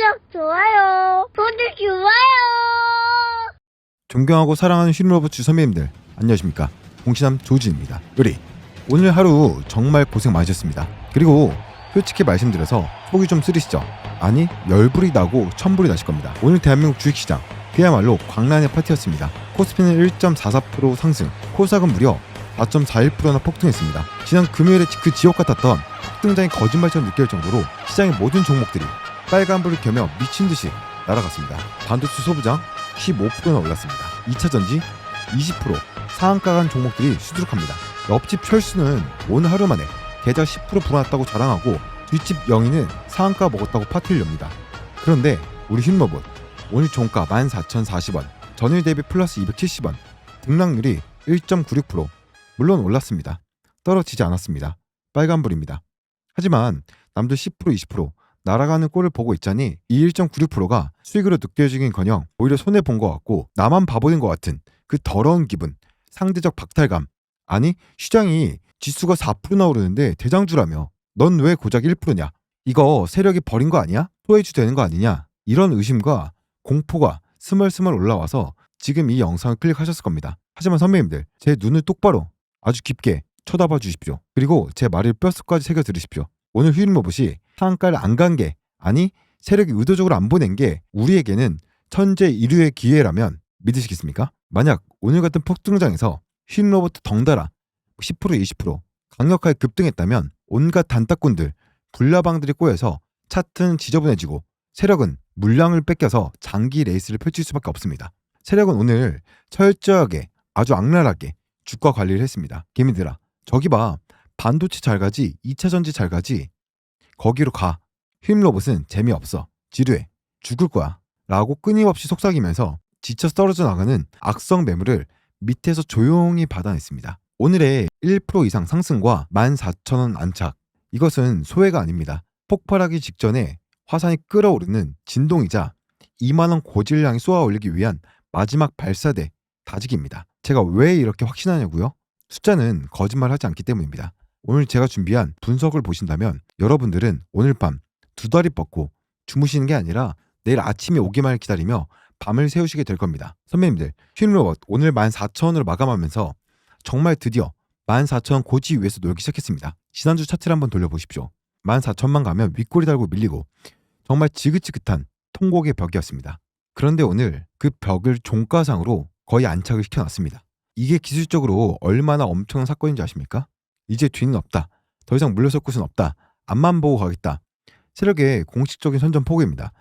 구독, 좋아요. 구독, 좋아요. 존경하고 사랑하는 힐러버츠 선배님들 안녕하십니까. 공신함 조진입니다. 오늘 하루 정말 고생 많으셨습니다. 그리고 솔직히 말씀드려서 속이 좀 쓰리시죠? 아니 열불이 나고 천불이 나실 겁니다. 오늘 대한민국 주식시장 그야말로 광란의 파티였습니다. 코스피는 1.44% 상승, 코스닥은 무려 4.41%나 폭등했습니다. 지난 금요일에 그 지옥 같았던 폭등장이 거짓말처럼 느껴질 정도로 시장의 모든 종목들이 빨간불을 켜며 미친듯이 날아갔습니다. 반도체 소부장 15%나 올랐습니다. 2차전지 20%, 상한가 간 종목들이 수두룩합니다. 옆집 철수는 오늘 하루 만에 계좌 10% 불어났다고 자랑하고 뒷집 영희는 상한가 먹었다고 파티를 엽니다. 그런데 우리 힐러봇 오늘 종가 14,040원, 전일 대비 플러스 270원, 등락률이 1.96%, 물론 올랐습니다. 떨어지지 않았습니다. 빨간불입니다. 하지만 남들 10%, 20% 날아가는 꼴을 보고 있자니 이 1.96%가 수익으로 느껴지긴커녕 오히려 손해본 것 같고 나만 바보된 것 같은 그 더러운 기분, 상대적 박탈감. 아니 시장이 지수가 4%나 오르는데 대장주라며 넌 왜 고작 1%냐? 이거 세력이 버린 거 아니야? 소외주 되는 거 아니냐? 이런 의심과 공포가 스멀스멀 올라와서 지금 이 영상을 클릭하셨을 겁니다. 하지만 선배님들 제 눈을 똑바로 아주 깊게 쳐다봐 주십시오. 그리고 제 말을 뼛속까지 새겨 들으십시오. 오늘 휴일로봇이 상한가를 안 간 게, 아니 세력이 의도적으로 안 보낸 게 우리에게는 천재 일류의 기회라면 믿으시겠습니까? 만약 오늘 같은 폭등장에서 휴일로봇 덩달아 10% 20% 강력하게 급등했다면 온갖 단딱꾼들, 불나방들이 꼬여서 차트는 지저분해지고 세력은 물량을 뺏겨서 장기 레이스를 펼칠 수밖에 없습니다. 세력은 오늘 철저하게 아주 악랄하게 주가 관리를 했습니다. 개미들아 저기 봐, 반도체 잘 가지, 2차전지 잘 가지, 거기로 가. 휴임로봇은 재미없어, 지루해, 죽을 거야 라고 끊임없이 속삭이면서 지쳐 떨어져 나가는 악성 매물을 밑에서 조용히 받아냈습니다. 오늘의 1% 이상 상승과 14,000원 안착, 이것은 소외가 아닙니다. 폭발하기 직전에 화산이 끓어오르는 진동이자 2만원 고질량이 쏘아올리기 위한 마지막 발사대 다지기입니다. 제가 왜 이렇게 확신하냐고요? 숫자는 거짓말하지 않기 때문입니다. 오늘 제가 준비한 분석을 보신다면 여러분들은 오늘 밤 두 다리 뻗고 주무시는 게 아니라 내일 아침에 오기만을 기다리며 밤을 새우시게 될 겁니다. 선배님들 휴일로봇 오늘 14,000원으로 마감하면서 정말 드디어 14,000원 고지 위에서 놀기 시작했습니다. 지난주 차트를 한번 돌려보십시오. 14,000만 가면 윗골이 달고 밀리고 정말 지긋지긋한 통곡의 벽이었습니다. 그런데 오늘 그 벽을 종가상으로 거의 안착을 시켜놨습니다. 이게 기술적으로 얼마나 엄청난 사건인지 아십니까? 이제 뒤는 없다. 더 이상 물러설 곳은 없다. 앞만 보고 가겠다. 세력의 공식적인 선전 포고입니다.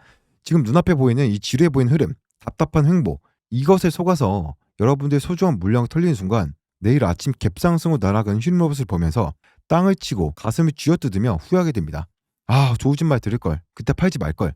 지금 눈앞에 보이는 이 지루해 보이는 흐름, 답답한 횡보, 이것에 속아서 여러분들의 소중한 물량을 털리는 순간 내일 아침 갭상승으로 날아가는 휴일로봇을 보면서 땅을 치고 가슴을 쥐어뜯으며 후회하게 됩니다. 아, 조우진 말 들을걸. 그때 팔지 말걸.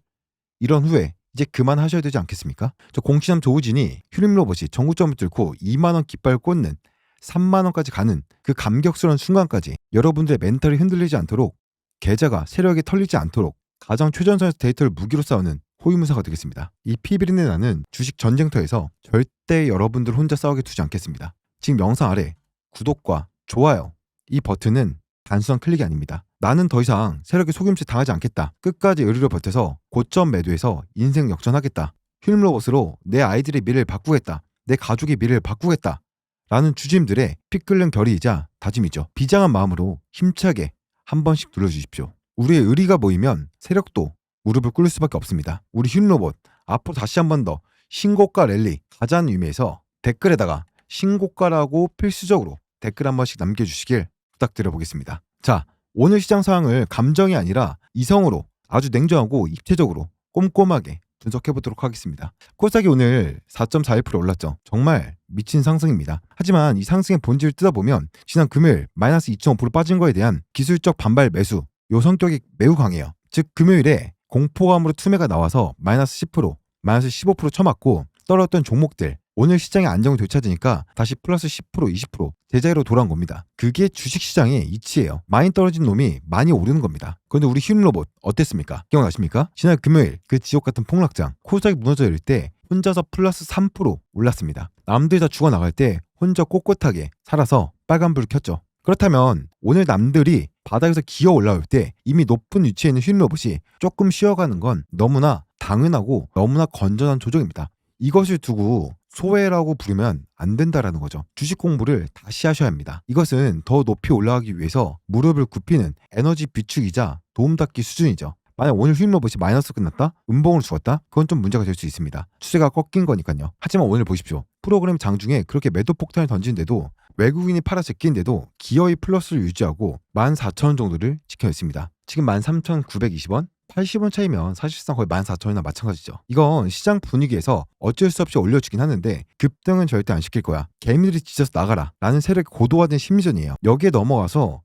이런 후회 이제 그만하셔야 되지 않겠습니까? 저 공신함 조우진이 휴일로봇이 전고점을 뚫고 2만원 깃발 꽂는 3만원까지 가는 그 감격스러운 순간까지 여러분들의 멘탈이 흔들리지 않도록, 계좌가 세력이 털리지 않도록 가장 최전선에서 데이터를 무기로 싸우는 호위무사가 되겠습니다. 이 피비린내 나는 주식 전쟁터에서 절대 여러분들 혼자 싸우게 두지 않겠습니다. 지금 영상 아래 구독과 좋아요, 이 버튼은 단순한 클릭이 아닙니다. 나는 더 이상 세력의 속임수에 당하지 않겠다. 끝까지 의리로 버텨서 고점 매도해서 인생 역전하겠다. 휴일로봇으로 내 아이들의 미래를 바꾸겠다. 내 가족의 미래를 바꾸겠다. 라는 주주님들의 피 끓는 결의이자 다짐이죠. 비장한 마음으로 힘차게 한 번씩 눌러주십시오. 우리의 의리가 모이면 세력도 무릎을 꿇을 수밖에 없습니다. 우리 휴일로봇 앞으로 다시 한 번 더 신고가 랠리 가자는 의미에서 댓글에다가 신고가라고 필수적으로 댓글 한 번씩 남겨주시길 부탁드려보겠습니다. 자, 오늘 시장 상황을 감정이 아니라 이성으로 아주 냉정하고 입체적으로 꼼꼼하게 분석해보도록 하겠습니다. 코스닥이 오늘 4.41% 올랐죠. 정말 미친 상승입니다. 하지만 이 상승의 본질을 뜯어보면 지난 금요일 마이너스 2.5% 빠진 거에 대한 기술적 반발 매수, 요 성격이 매우 강해요. 즉 금요일에 공포감으로 투매가 나와서 마이너스 10%, 마이너스 15% 쳐맞고 떨어졌던 종목들 오늘 시장의 안정이 되찾으니까 다시 플러스 10%, 20% 제자리로 돌아온 겁니다. 그게 주식시장의 이치예요. 많이 떨어진 놈이 많이 오르는 겁니다. 그런데 우리 휴일로봇 어땠습니까? 기억나십니까? 지난 금요일 그 지옥같은 폭락장 코스닥이 무너져 있을 때 혼자서 플러스 3% 올랐습니다. 남들이 다 죽어나갈 때 혼자 꼿꼿하게 살아서 빨간불을 켰죠. 그렇다면 오늘 남들이 바닥에서 기어 올라올 때 이미 높은 위치에 있는 휴일로봇이 조금 쉬어가는 건 너무나 당연하고 너무나 건전한 조정입니다. 이것을 두고 소외라고 부르면 안 된다라는 거죠. 주식 공부를 다시 하셔야 합니다. 이것은 더 높이 올라가기 위해서 무릎을 굽히는 에너지 비축이자 도움닫기 수준이죠. 만약 오늘 휴임 로봇이 마이너스 끝났다? 음봉으로 죽었다? 그건 좀 문제가 될 수 있습니다. 추세가 꺾인 거니까요. 하지만 오늘 보십시오. 프로그램 장중에 그렇게 매도 폭탄을 던지는데도 외국인이 팔아 제끼는데도 기어이 플러스를 유지하고 14,000원 정도를 지켜냈습니다. 지금 13,920원? 80원 차이면 사실상 거의 14,000원이나 마찬가지죠. 이건 시장 분위기에서 어쩔 수 없이 올려주긴 하는데 급등은 절대 안 시킬 거야. 개미들이 지쳐서 나가라 라는 세력이 고도화된 심리전이에요. 여기에 넘어가서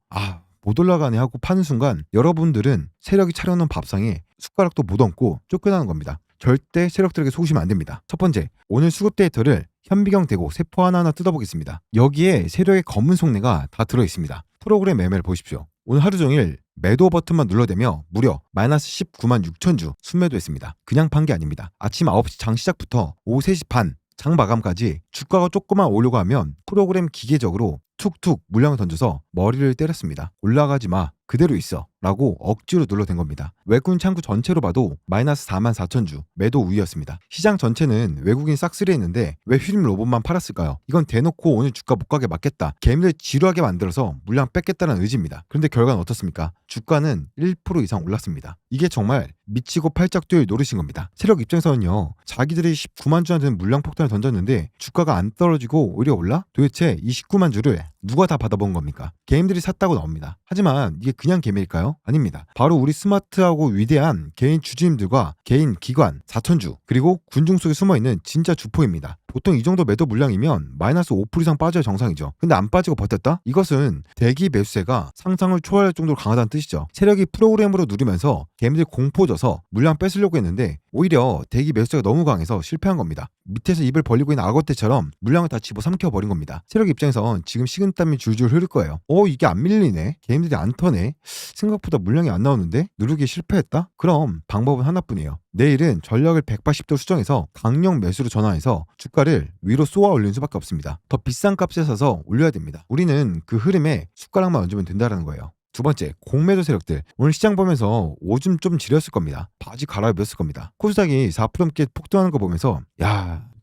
못 올라가네 하고 파는 순간 여러분들은 세력이 차려놓은 밥상에 숟가락도 못 얹고 쫓겨나는 겁니다. 절대 세력들에게 속으시면 안 됩니다. 첫 번째, 오늘 수급 데이터를 현미경 대고 세포 하나하나 뜯어보겠습니다. 여기에 세력의 검은 속내가 다 들어있습니다. 프로그램 매매를 보십시오. 오늘 하루 종일 매도 버튼만 눌러대며 무려 마이너스 19만 6천 주 순매도했습니다. 그냥 판 게 아닙니다. 아침 9시 장 시작부터 오후 3시 반 장 마감까지 주가가 조금만 오려고 하면 프로그램 기계적으로 툭툭 물량을 던져서 머리를 때렸습니다. 올라가지 마. 그대로 있어. 라고 억지로 눌러댄 겁니다. 외국인 창구 전체로 봐도 마이너스 4만 4천 주 매도 우위였습니다. 시장 전체는 외국인 싹쓸이했는데 왜 휴림 로봇만 팔았을까요? 이건 대놓고 오늘 주가 못 가게 막겠다. 개미를 지루하게 만들어서 물량 뺏겠다는 의지입니다. 그런데 결과는 어떻습니까? 주가는 1% 이상 올랐습니다. 이게 정말 미치고 팔짝 뛰어의 노릇인 겁니다. 세력 입장에서는요. 자기들이 19만 주나 되는 물량 폭탄을 던졌는데 주가가 안 떨어지고 오히려 올라? 도대체 이 19만 주를 누가 다 받아본 겁니까? 개인들이 샀다고 나옵니다. 하지만 이게 그냥 개미일까요? 아닙니다. 바로 우리 스마트하고 위대한 개인 주주님들과 개인 기관 4천주 그리고 군중 속에 숨어있는 진짜 주포입니다. 보통 이 정도 매도 물량이면 마이너스 5% 이상 빠져야 정상이죠. 근데 안 빠지고 버텼다? 이것은 대기 매수세가 상상을 초월할 정도로 강하다는 뜻이죠. 세력이 프로그램으로 누리면서 개미들 공포져서 물량 뺏으려고 했는데 오히려 대기 매수세가 너무 강해서 실패한 겁니다. 밑에서 입을 벌리고 있는 악어떼처럼 물량을 다 집어삼켜버린 겁니다. 세력 입장에선 지금 식은땀이 줄줄 흐를 거예요. 이게 안 밀리네? 개미들이 안 터네? 생각보다 물량이 안 나오는데? 누르기 실패했다? 그럼 방법은 하나뿐이에요. 내일은 전략을 180도 수정해서 강력 매수로 전환해서 주가를 위로 쏘아 올리는 수밖에 없습니다. 더 비싼 값에 사서 올려야 됩니다. 우리는 그 흐름에 숟가락만 얹으면 된다는 거예요. 두 번째, 공매도 세력들. 오늘 시장 보면서 오줌 좀 지렸을 겁니다. 바지 갈아입었을 겁니다. 코스닥이 4% 넘게 폭등하는 거 보면서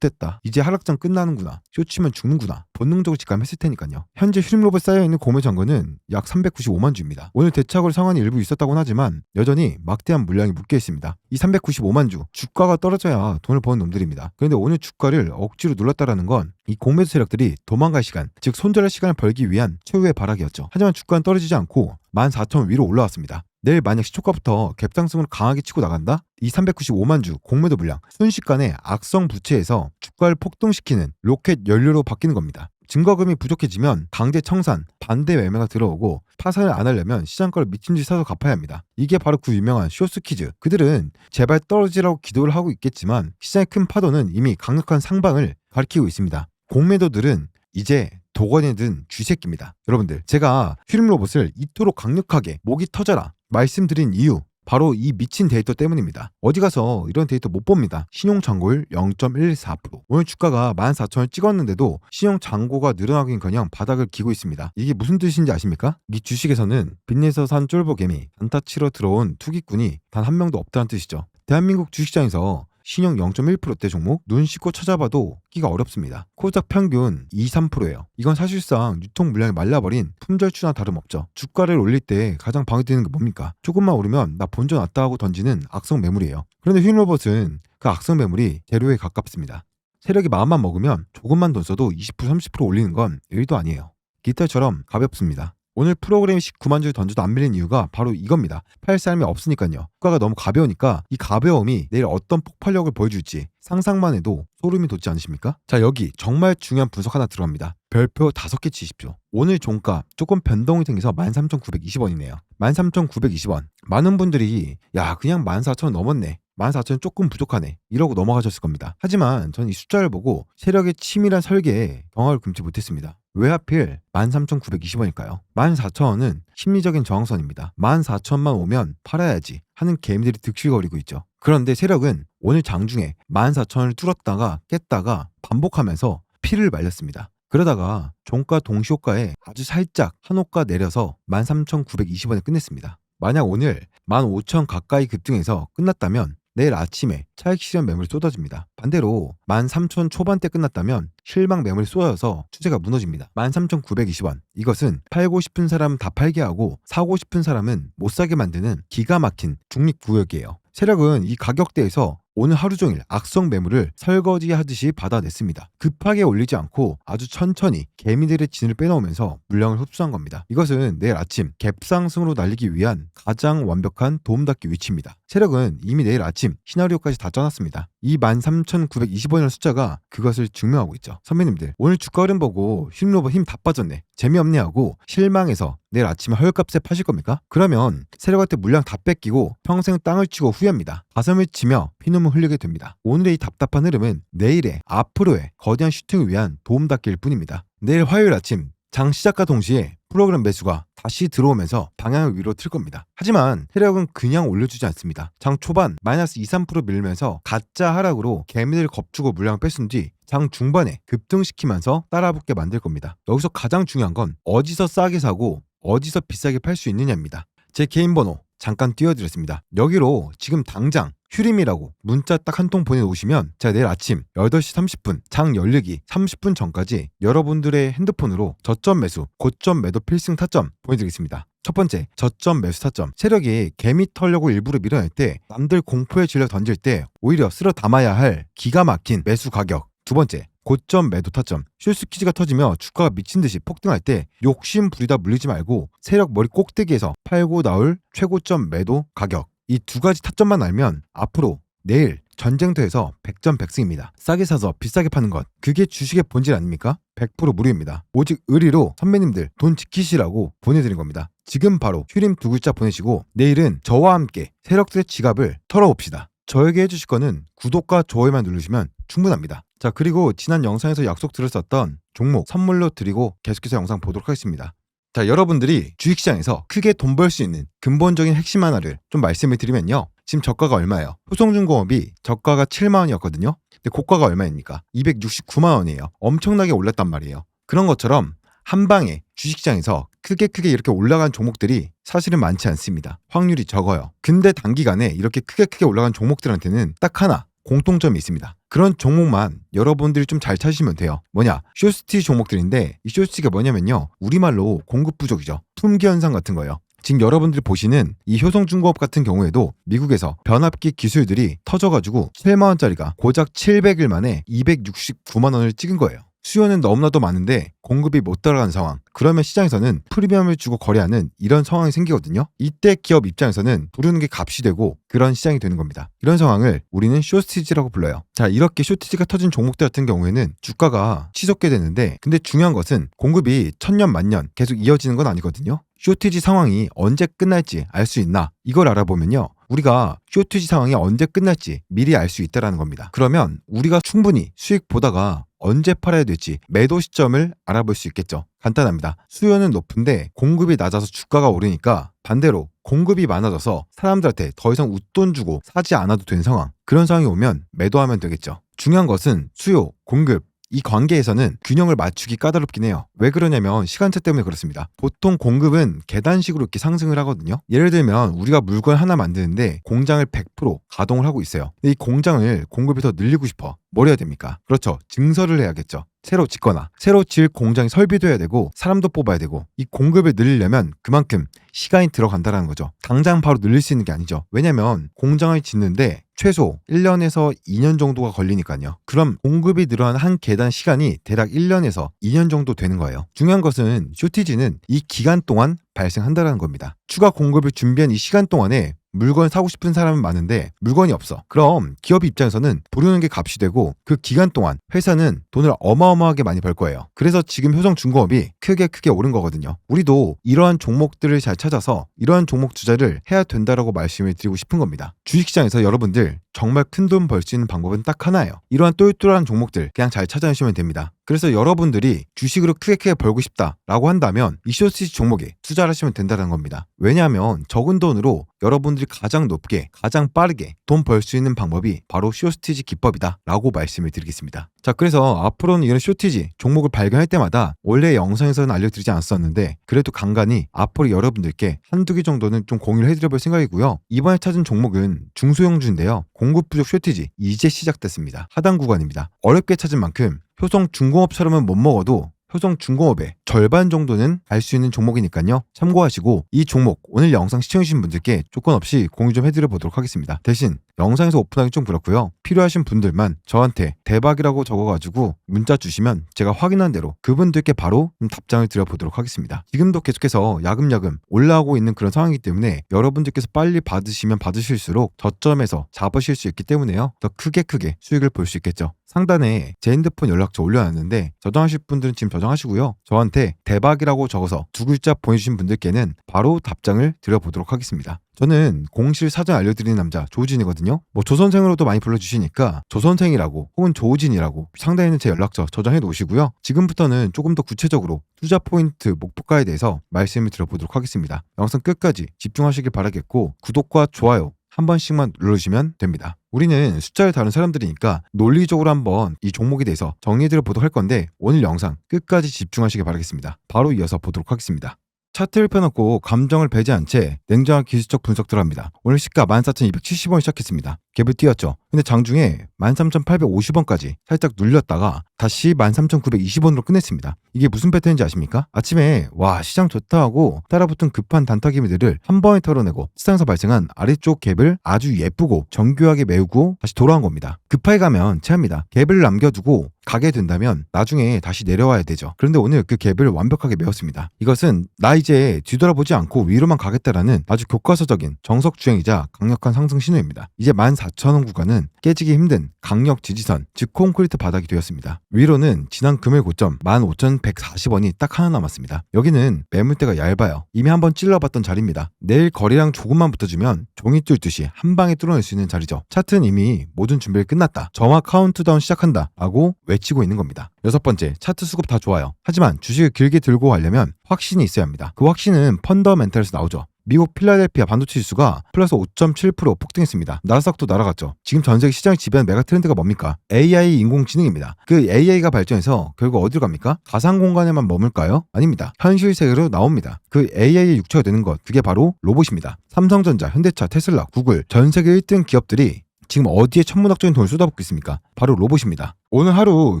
됐다. 이제 하락장 끝나는구나. 쇼치면 죽는구나. 본능적으로 직감했을 테니까요. 현재 휴림 로봇 쌓여있는 공매 잔고는 약 395만 주입니다. 오늘 대차고를 상환이 일부 있었다고는 하지만 여전히 막대한 물량이 묶여 있습니다. 이 395만 주, 주가가 떨어져야 돈을 버는 놈들입니다. 그런데 오늘 주가를 억지로 눌렀다라는 건 이 공매도 세력들이 도망갈 시간, 즉 손절할 시간을 벌기 위한 최후의 발악이었죠. 하지만 주가는 떨어지지 않고 14,000원 위로 올라왔습니다. 내일 만약 시초가부터 갭상승으로 강하게 치고 나간다? 이 395만 주 공매도 물량 순식간에 악성 부채에서 주가를 폭등시키는 로켓 연료로 바뀌는 겁니다. 증거금이 부족해지면 강제 청산, 반대 매매가 들어오고 파산을 안 하려면 시장가를 미친 듯이 사서 갚아야 합니다. 이게 바로 그 유명한 쇼스키즈. 그들은 제발 떨어지라고 기도를 하고 있겠지만 시장의 큰 파도는 이미 강력한 상방을 가리키고 있습니다. 공매도들은 이제 도건이 든 쥐새끼입니다. 여러분들, 제가 휴림 로봇을 이토록 강력하게 목이 터져라 말씀드린 이유 바로 이 미친 데이터 때문입니다. 어디 가서 이런 데이터 못 봅니다. 신용잔고율 0.14%. 오늘 주가가 14,000을 찍었는데도 신용잔고가 늘어나긴커녕 바닥을 기고 있습니다. 이게 무슨 뜻인지 아십니까? 이 주식에서는 빚내서 산 쫄보개미, 단타 치러 들어온 투기꾼이 단 한 명도 없다는 뜻이죠. 대한민국 주식시장에서 신용 0.1%대 종목 눈 씻고 찾아봐도 끼가 어렵습니다. 코스닥 평균 2, 3%예요. 이건 사실상 유통 물량이 말라버린 품절추나 다름없죠. 주가를 올릴 때 가장 방해되는 게 뭡니까? 조금만 오르면 나 본전 왔다 하고 던지는 악성 매물이에요. 그런데 휴림 로봇은 그 악성 매물이 재료에 가깝습니다. 세력이 마음만 먹으면 조금만 돈 써도 20%, 30% 올리는 건 일도 아니에요. 깃털처럼 가볍습니다. 오늘 프로그램이 19만 주를 던져도 안 밀린 이유가 바로 이겁니다. 팔 사람이 없으니까요. 주가가 너무 가벼우니까 이 가벼움이 내일 어떤 폭발력을 보여줄지 상상만 해도 소름이 돋지 않으십니까? 자, 여기 정말 중요한 분석 하나 들어갑니다. 별표 5개 치십시오. 오늘 종가 조금 변동이 생겨서 13,920원이네요. 13,920원. 많은 분들이 그냥 14,000원 넘었네. 14,000원 조금 부족하네. 이러고 넘어가셨을 겁니다. 하지만 저는 이 숫자를 보고 세력의 치밀한 설계에 경악을 금치 못했습니다. 왜 하필 13,920원일까요? 14,000원은 심리적인 저항선입니다. 14,000원만 오면 팔아야지 하는 개미들이 득실거리고 있죠. 그런데 세력은 오늘 장중에 14,000원을 뚫었다가 깼다가 반복하면서 피를 말렸습니다. 그러다가 종가 동시호가에 아주 살짝 한 호가 내려서 13,920원에 끝냈습니다. 만약 오늘 15,000원 가까이 급등해서 끝났다면 내일 아침에 차익 실현 매물이 쏟아집니다. 반대로 13,000 초반대 끝났다면 실망 매물이 쏟아져서 추세가 무너집니다. 13,920원. 이것은 팔고 싶은 사람 다 팔게 하고 사고 싶은 사람은 못 사게 만드는 기가 막힌 중립구역이에요. 세력은 이 가격대에서 오늘 하루 종일 악성 매물을 설거지하듯이 받아냈습니다. 급하게 올리지 않고 아주 천천히 개미들의 진을 빼놓으면서 물량을 흡수한 겁니다. 이것은 내일 아침 갭상승으로 날리기 위한 가장 완벽한 도움닫기 위치입니다. 세력은 이미 내일 아침 시나리오까지 다 짜놨습니다. 이 13,920원이라는 숫자가 그것을 증명하고 있죠. 선배님들, 오늘 주가 흐름 보고 힘로버 힘 다 빠졌네, 재미없네 하고 실망해서 내일 아침에 헐값에 파실 겁니까? 그러면 세력한테 물량 다 뺏기고 평생 땅을 치고 후회합니다. 가슴을 치며 피눈물 흘리게 됩니다. 오늘의 이 답답한 흐름은 내일의 앞으로의 거대한 슈팅을 위한 도움닫기일 뿐입니다. 내일 화요일 아침 장 시작과 동시에 프로그램 매수가 다시 들어오면서 방향을 위로 틀 겁니다. 하지만 세력은 그냥 올려주지 않습니다. 장 초반 마이너스 2, 3% 밀면서 가짜 하락으로 개미들 겁주고 물량을 뺐은 뒤 장 중반에 급등시키면서 따라붙게 만들 겁니다. 여기서 가장 중요한 건 어디서 싸게 사고 어디서 비싸게 팔 수 있느냐입니다. 제 개인 번호 잠깐 띄워드렸습니다. 여기로 지금 당장 휴림이라고 문자 딱 한 통 보내오시면 제가 내일 아침 8시 30분 장 열리기 30분 전까지 여러분들의 핸드폰으로 저점 매수, 고점 매도 필승 타점 보내드리겠습니다. 첫 번째, 저점 매수 타점. 세력이 개미 털려고 일부러 밀어낼 때, 남들 공포의 전략 던질 때 오히려 쓸어 담아야 할 기가 막힌 매수 가격. 두 번째, 고점 매도 타점. 숏스퀴즈가 터지며 주가가 미친듯이 폭등할 때 욕심 부리다 물리지 말고 세력 머리 꼭대기에서 팔고 나올 최고점 매도 가격. 이 두 가지 타점만 알면 앞으로 내일 전쟁터에서 100점 100승입니다. 싸게 사서 비싸게 파는 것, 그게 주식의 본질 아닙니까? 100% 무료입니다. 오직 의리로 선배님들 돈 지키시라고 보내드린 겁니다. 지금 바로 휴림 두 글자 보내시고 내일은 저와 함께 세력들의 지갑을 털어봅시다. 저에게 해주실 거는 구독과 좋아요만 누르시면 충분합니다. 자, 그리고 지난 영상에서 약속드렸었던 종목 선물로 드리고 계속해서 영상 보도록 하겠습니다. 자, 여러분들이 주식시장에서 크게 돈 벌 수 있는 근본적인 핵심 하나를 좀 말씀을 드리면요. 지금 저가가 얼마예요? 효성중공업이 저가가 7만 원이었거든요. 근데 고가가 얼마입니까? 269만 원이에요. 엄청나게 올랐단 말이에요. 그런 것처럼 한 방에 주식시장에서 크게 이렇게 올라간 종목들이 사실은 많지 않습니다. 확률이 적어요. 근데 단기간에 이렇게 크게 올라간 종목들한테는 딱 하나 공통점이 있습니다. 그런 종목만 여러분들이 좀 잘 찾으시면 돼요. 뭐냐? 숏스티 종목들인데 이 숏스티가 뭐냐면요, 우리말로 공급 부족이죠. 품귀 현상 같은 거예요. 지금 여러분들이 보시는 이 효성중공업 같은 경우에도 미국에서 변압기 기술들이 터져가지고 7만원짜리가 고작 700일 만에 269만 원을 찍은 거예요. 수요는 너무나도 많은데 공급이 못 따라가는 상황. 그러면 시장에서는 프리미엄을 주고 거래하는 이런 상황이 생기거든요. 이때 기업 입장에서는 부르는 게 값이 되고 그런 시장이 되는 겁니다. 이런 상황을 우리는 쇼티지라고 불러요. 자, 이렇게 쇼티지가 터진 종목들 같은 경우에는 주가가 치솟게 되는데, 근데 중요한 것은 공급이 천년 만년 계속 이어지는 건 아니거든요. 쇼티지 상황이 언제 끝날지 알 수 있나? 이걸 알아보면요, 우리가 쇼티지 상황이 언제 끝날지 미리 알 수 있다는 겁니다. 그러면 우리가 충분히 수익 보다가 언제 팔아야 될지 매도 시점을 알아볼 수 있겠죠. 간단합니다. 수요는 높은데 공급이 낮아서 주가가 오르니까 반대로 공급이 많아져서 사람들한테 더 이상 웃돈 주고 사지 않아도 되는 상황. 그런 상황이 오면 매도하면 되겠죠. 중요한 것은 수요, 공급, 이 관계에서는 균형을 맞추기 까다롭긴 해요. 왜 그러냐면 시간차 때문에 그렇습니다. 보통 공급은 계단식으로 이렇게 상승을 하거든요. 예를 들면 우리가 물건 하나 만드는데 공장을 100% 가동을 하고 있어요. 근데 이 공장을 공급이 더 늘리고 싶어. 뭘 해야 됩니까? 그렇죠. 증설을 해야겠죠. 새로 짓거나 새로 지을 공장이 설비도 해야 되고 사람도 뽑아야 되고, 이 공급을 늘리려면 그만큼 시간이 들어간다는 거죠. 당장 바로 늘릴 수 있는 게 아니죠. 왜냐면 공장을 짓는데 최소 1년에서 2년 정도가 걸리니까요. 그럼 공급이 늘어난 한 계단 시간이 대략 1년에서 2년 정도 되는 거예요. 중요한 것은 쇼티지는 이 기간 동안 발생한다는 겁니다. 추가 공급을 준비한 이 시간 동안에 물건 사고 싶은 사람은 많은데 물건이 없어. 그럼 기업 입장에서는 부르는 게 값이 되고 그 기간 동안 회사는 돈을 어마어마하게 많이 벌 거예요. 그래서 지금 효성중공업이 크게 오른 거거든요. 우리도 이러한 종목들을 잘 찾아서 이러한 종목 투자를 해야 된다라고 말씀을 드리고 싶은 겁니다. 주식시장에서 여러분들 정말 큰 돈 벌 수 있는 방법은 딱 하나예요. 이러한 똘똘한 종목들 그냥 잘 찾아주시면 됩니다. 그래서 여러분들이 주식으로 크게 벌고 싶다라고 한다면 이 쇼티지 종목에 투자를 하시면 된다는 겁니다. 왜냐하면 적은 돈으로 여러분들이 가장 높게 가장 빠르게 돈 벌 수 있는 방법이 바로 쇼티지 기법이다 라고 말씀을 드리겠습니다. 자, 그래서 앞으로는 이런 쇼티지 종목을 발견할 때마다 원래 영상에서는 알려드리지 않았었는데 그래도 간간히 앞으로 여러분들께 한두 개 정도는 좀 공유를 해드려볼 생각이고요. 이번에 찾은 종목은 중소형주인데요. 공급 부족 쇼티지 이제 시작됐습니다. 하단 구간입니다. 어렵게 찾은 만큼 효성 중공업처럼은 못 먹어도 효성 중공업의 절반 정도는 알 수 있는 종목이니까요. 참고하시고 이 종목 오늘 영상 시청해주신 분들께 조건 없이 공유 좀 해드려 보도록 하겠습니다. 대신 영상에서 오픈하기 좀 그렇고요. 필요하신 분들만 저한테 대박이라고 적어가지고 문자 주시면 제가 확인한 대로 그분들께 바로 답장을 드려보도록 하겠습니다. 지금도 계속해서 야금야금 올라오고 있는 그런 상황이기 때문에 여러분들께서 빨리 받으시면 받으실수록 저점에서 잡으실 수 있기 때문에요. 더 크게 수익을 볼 수 있겠죠. 상단에 제 핸드폰 연락처 올려놨는데 저장하실 분들은 지금 저장하시고요. 저한테 대박이라고 적어서 2글자 보내주신 분들께는 바로 답장을 드려보도록 하겠습니다. 저는 공실 사전 알려드리는 남자 조진이거든요. 뭐 조선생으로도 많이 불러주시니까 조선생이라고 혹은 조진이라고 상단에 있는 제 연락처 저장해 놓으시고요. 지금부터는 조금 더 구체적으로 투자 포인트 목표가에 대해서 말씀을 드려보도록 하겠습니다. 영상 끝까지 집중하시길 바라겠고 구독과 좋아요 한 번씩만 눌러주시면 됩니다. 우리는 숫자를 다룬 사람들이니까 논리적으로 한번 이 종목에 대해서 정리해드려 보도록 할 건데 오늘 영상 끝까지 집중하시길 바라겠습니다. 바로 이어서 보도록 하겠습니다. 차트를 펴놓고 감정을 배제 한 채 냉정한 기술적 분석 들어갑니다. 오늘 시가 14,270원 시작했습니다. 갭을 띄웠죠. 근데 장중에 13,850원까지 살짝 눌렸다가 다시 13,920원으로 끝냈습니다. 이게 무슨 패턴인지 아십니까? 아침에 와 시장 좋다 하고 따라붙은 급한 단타 기미들을 한 번에 털어내고 시장에서 발생한 아래쪽 갭을 아주 예쁘고 정교하게 메우고 다시 돌아온 겁니다. 급하게 가면 체합니다. 갭을 남겨두고 가게 된다면 나중에 다시 내려와야 되죠. 그런데 오늘 그 갭을 완벽하게 메웠습니다. 이것은 나 이제 뒤돌아보지 않고 위로만 가겠다라는 아주 교과서적인 정석주행이자 강력한 상승 신호입니다. 이제 14,000원 구간은 깨지기 힘든 강력 지지선, 즉 콘크리트 바닥이 되었습니다. 위로는 지난 금요일 고점 15,140원이 딱 하나 남았습니다. 여기는 매물대가 얇아요. 이미 한번 찔러봤던 자리입니다. 내일 거래량 조금만 붙어주면 종이 뚫듯이 한 방에 뚫어낼 수 있는 자리죠. 차트는 이미 모든 준비를 끝났다. 점화 카운트다운 시작한다 라고 외치고 있는 겁니다. 6번째, 차트 수급 다 좋아요. 하지만 주식을 길게 들고 가려면 확신이 있어야 합니다. 그 확신은 펀더멘탈에서 나오죠. 미국 필라델피아 반도체 지수가 플러스 5.7% 폭등했습니다. 나스닥도 날아갔죠. 지금 전 세계 시장을 지배하는 메가 트렌드가 뭡니까? AI 인공지능입니다. 그 AI가 발전해서 결국 어디로 갑니까? 가상 공간에만 머물까요? 아닙니다. 현실 세계로 나옵니다. 그 AI의 육체가 되는 것, 그게 바로 로봇입니다. 삼성전자, 현대차, 테슬라, 구글, 전 세계 1등 기업들이 지금 어디에 천문학적인 돈을 쏟아붓고 있습니까? 바로 로봇입니다. 오늘 하루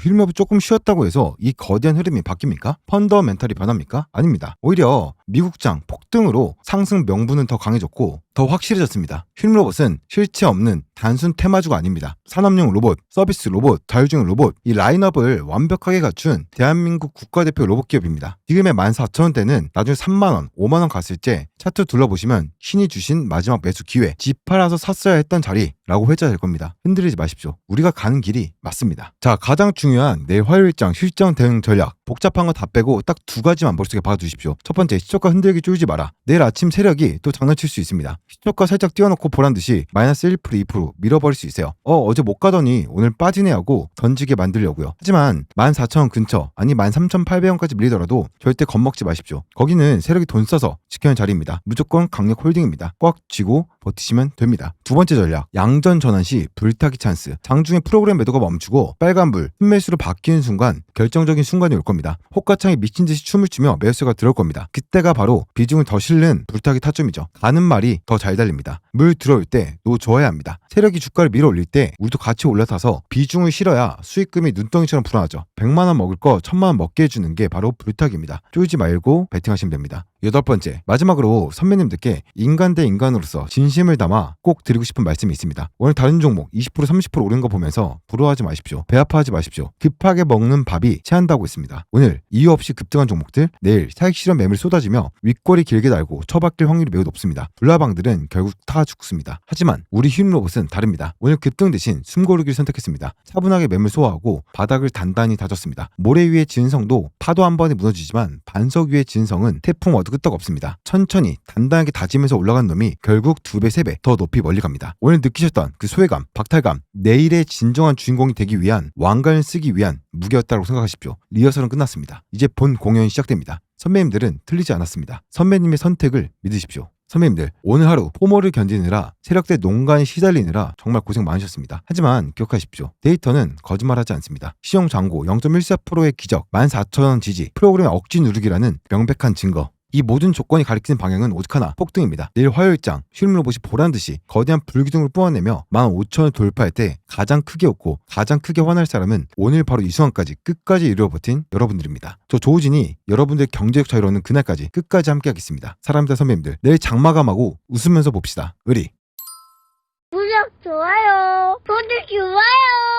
힐업이 조금 쉬었다고 해서 이 거대한 흐름이 바뀝니까? 펀더멘탈이 변합니까? 아닙니다. 오히려 미국장 폭등으로 상승 명분은 더 강해졌고 더 확실해졌습니다. 힐로봇은 실체 없는 단순 테마주가 아닙니다. 산업용 로봇, 서비스 로봇, 자율주행 로봇, 이 라인업을 완벽하게 갖춘 대한민국 국가대표 로봇 기업입니다. 지금의 14,000원대는 나중에 3만원, 5만원 갔을 때 차트 둘러보시면 신이 주신 마지막 매수 기회, 집 팔아서 샀어야 했던 자리라고 회자될 겁니다. 흔들리지 마십시오. 우리가 가는 길이 맞습니다. 자, 가장 중요한 내일 화요일장 실전 대응 전략, 복잡한 거 다 빼고 딱 2가지만 머릿속에 박아두십시오. 첫 번째, 시초가 흔들기 쫄지 마라. 내일 아침 세력이 또 장난칠 수 있습니다. 시초가 살짝 띄워놓고 보란듯이 마이너스 1%, 2% 밀어버릴 수 있어요. 어제 못 가더니 오늘 빠지네 하고 던지게 만들려고요. 하지만 14,000원 근처, 아니 13,800원까지 밀리더라도 절대 겁먹지 마십시오. 거기는 세력이 돈 써서 지켜낸 자리입니다. 무조건 강력 홀딩입니다. 꽉 쥐고 버티시면 됩니다. 두 번째 전략, 양전 전환 시 불타기 찬스. 장중에 프로그램 매도가 멈추고 빨간불, 흑매수로 바뀌는 순간 결정적인 순간이 올 겁니다. 호가창이 미친 듯이 춤을 추며 매수가 들어올 겁니다. 그때가 바로 비중을 더 실는 불타기 타점이죠. 가는 말이 더 잘 달립니다. 물 들어올 때 놓줘야 합니다. 세력이 주가를 밀어 올릴 때 우리도 같이 올라타서 비중을 실어야 수익금이 눈덩이처럼 불어나죠. 100만원 먹을 거 1000만원 먹게 해주는 게 바로 불타기입니다. 쫄지 말고 베팅하시면 됩니다. 8번째, 마지막으로 선배님들께 인간 대 인간으로서 진심을 담아 꼭 드리고 싶은 말씀이 있습니다. 오늘 다른 종목 20% 30% 오른 거 보면서 부러워하지 마십시오. 배 아파하지 마십시오. 급하게 먹는 밥이 체한다고 했습니다. 오늘 이유 없이 급등한 종목들 내일 사익 실현 매물이 쏟아지며 윗꼬리 길게 달고 처박힐 확률이 매우 높습니다. 불나방들은 결국 다 죽습니다. 하지만 우리 힐로봇은 다릅니다. 오늘 급등 대신 숨고르기를 선택했습니다. 차분하게 매물 소화하고 바닥을 단단히 다졌습니다. 모래 위의 진성도 파도 한 번에 무너지지만 반석 위의 진성은 태풍 어도 끄떡 없습니다. 천천히 단단하게 다지면서 올라간 놈이 결국 2배, 3배 더 높이 멀리 갑니다. 오늘 느끼셨던 그 소외감, 박탈감, 내일의 진정한 주인공이 되기 위한 왕관을 쓰기 위한 무게였다고 생각하십시오. 리허설은 끝났습니다. 이제 본 공연이 시작됩니다. 선배님들은 틀리지 않았습니다. 선배님의 선택을 믿으십시오. 선배님들, 오늘 하루 포모를 견디느라 세력대 농간에 시달리느라 정말 고생 많으셨습니다. 하지만 기억하십시오. 데이터는 거짓말하지 않습니다. 시용 잔고 0.14%의 기적, 14,000원 지지, 프로그램 억지 누르기라는 명백한 증거, 이 모든 조건이 가리키는 방향은 오직 하나, 폭등입니다. 내일 화요일장 슈림 로봇이 보란듯이 거대한 불기둥을 뿜어내며 15,000을 돌파할 때 가장 크게 웃고 가장 크게 화날 사람은 오늘 바로 이 순간까지 끝까지 이루어 버틴 여러분들입니다. 저 조우진이 여러분들의 경제력 차이로는 그날까지 끝까지 함께하겠습니다. 사랑합니다 선배님들. 내일 장마감하고 웃으면서 봅시다. 의리. 구독, 좋아요. 소주 좋아요.